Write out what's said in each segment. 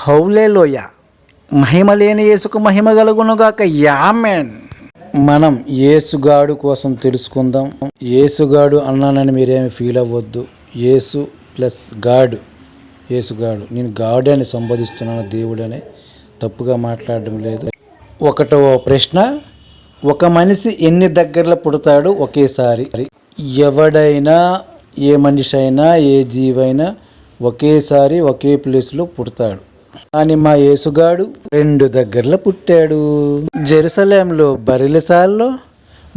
హౌలేలోయ. మహిమ లేని యేసుకు మహిమ కలుగునుగాక. యామెన్. మనం యేసుగాడు కోసం తెలుసుకుందాం. యేసుగాడు అన్నానని మీరేమి ఫీల్ అవ్వద్దు. యేసు ప్లస్ గాడ్, యేసుగాడు. నేను గాడ్ అని సంబోధిస్తున్నాను, దేవుడని తప్పుగా మాట్లాడడం లేదు. ఒకటవ ప్రశ్న, ఒక మనిషి ఎన్ని దగ్గరలో పుడతాడు ఒకేసారి? ఎవడైనా, ఏ మనిషి అయినా, ఏ జీవైనా ఒకేసారి ఒకే ప్లేస్లో పుడతాడు. కానీ మా యేసుగాడు 2 దగ్గరలో పుట్టాడు. జెరూసలేంలో బర్రెలసాల్లో,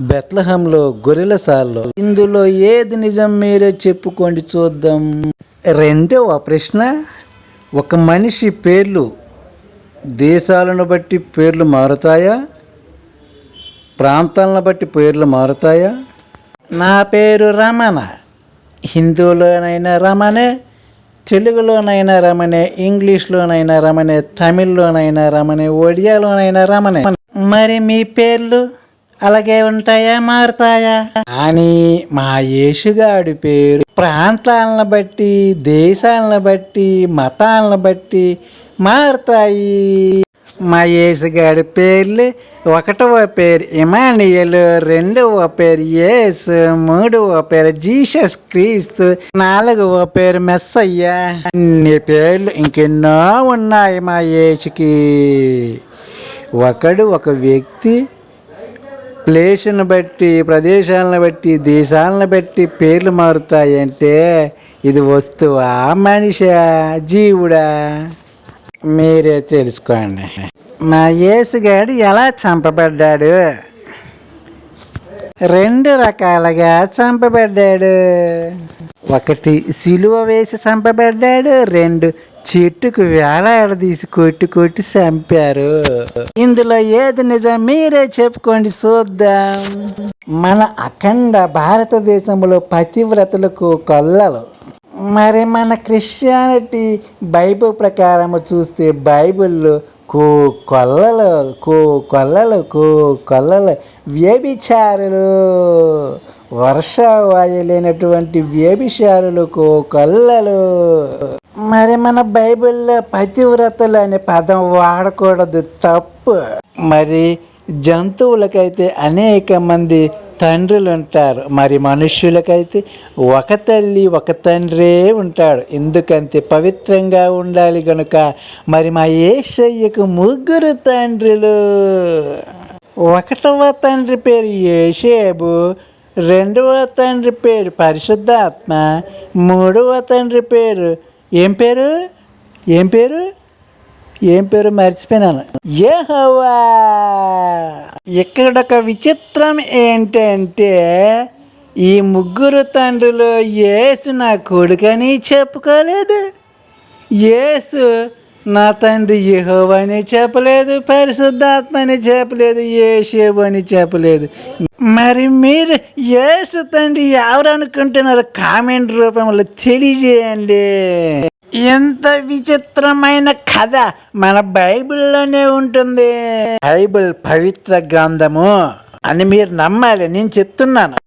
బెత్లెహేంలో గొర్రెలసాల్లో. ఇందులో ఏది నిజం మీరే చెప్పుకోండి చూద్దాం. రెండవ ప్రశ్న, ఒక మనిషి పేర్లు దేశాలను బట్టి పేర్లు మారుతాయా, ప్రాంతాలను బట్టి పేర్లు మారుతాయా? నా పేరు రమణ. హిందీలోనైనా రమణే, తెలుగులోనైనా రమణే, ఇంగ్లీష్లోనైనా రమణే, తమిళ్లోనైనా రమణే, ఒడియాలోనైనా రమణే. మరి మీ పేర్లు అలాగే ఉంటాయా, మారుతాయా? అని మా యేసుగాడి పేరు ప్రాంతాలను బట్టి, దేశాలను బట్టి, మతాలను బట్టి మారుతాయి. మా యేసుగాడి పేర్లు: 1వ పేరు ఇమానుయేలు, 2వ పేరు యేసు, 3వ పేరు జీసస్ క్రీస్తు, 4వ పేరు మెస్సయ్య. అన్ని పేర్లు ఇంకెన్నో ఉన్నాయి మా యేసుకి. ఒక వ్యక్తి ప్లేస్ను బట్టి, ప్రదేశాలను బట్టి, దేశాలను బట్టి పేర్లు మారుతాయంటే ఇది వస్తువా, మనిషా, జీవుడా? మీరే తెలుసుకోండి. మా యేసుగాడు ఎలా చంపబడ్డాడు? 2 రకాలుగా చంపబడ్డాడు. 1 సిలువ వేసి చంపబడ్డాడు, 2 చెట్టుకు వేలాడదీసి కొట్టి చంపారు. ఇందులో ఏది నిజం మీరే చెప్పుకోండి చూద్దాం. మన అఖండ భారతదేశంలో పతివ్రతలకు కొల్లలు. మరి మన క్రిస్టియానిటీ బైబిల్ ప్రకారం చూస్తే బైబిల్లో కొల్లలు వ్యభిచారులు, వర్షవాయు లేనటువంటి వ్యభిచారులు, కొల్లలు. మరి మన బైబిల్లో పతివ్రతలు అనే పదం వాడకూడదు, తప్పు. మరి జంతువులకైతే అనేక మంది తండ్రులు ఉంటారు, మరి మనుష్యులకైతే ఒక తల్లి ఒక తండ్రే ఉంటాడు. ఎందుకంటే పవిత్రంగా ఉండాలి గనుక. మరి మా యేసయ్యకు 3 తండ్రులు. 1వ తండ్రి పేరు యేసేబు, 2వ తండ్రి పేరు పరిశుద్ధాత్మ, 3వ తండ్రి పేరు ఏం పేరు మర్చిపోయినాను, యెహోవా. ఇక్కడొక విచిత్రం ఏంటంటే ఈ 3 తండ్రులు యేసు నా కొడుకని చెప్పుకోలేదు, యేసు నా తండ్రి యెహోవా అని చెప్పలేదు, పరిశుద్ధాత్మ అని చెప్పలేదు, యేసేబు అని చెప్పలేదు. మరి మీరు యేసు తండ్రి ఎవరు అనుకుంటున్నారు? కామెంట్ రూపంలో తెలియజేయండి. ఎంత విచిత్రమైన కథ మన బైబిల్లోనే ఉంటుంది. బైబిల్ పవిత్ర గ్రంథము అని మీరు నమ్మాలి, నేను చెప్తున్నాను.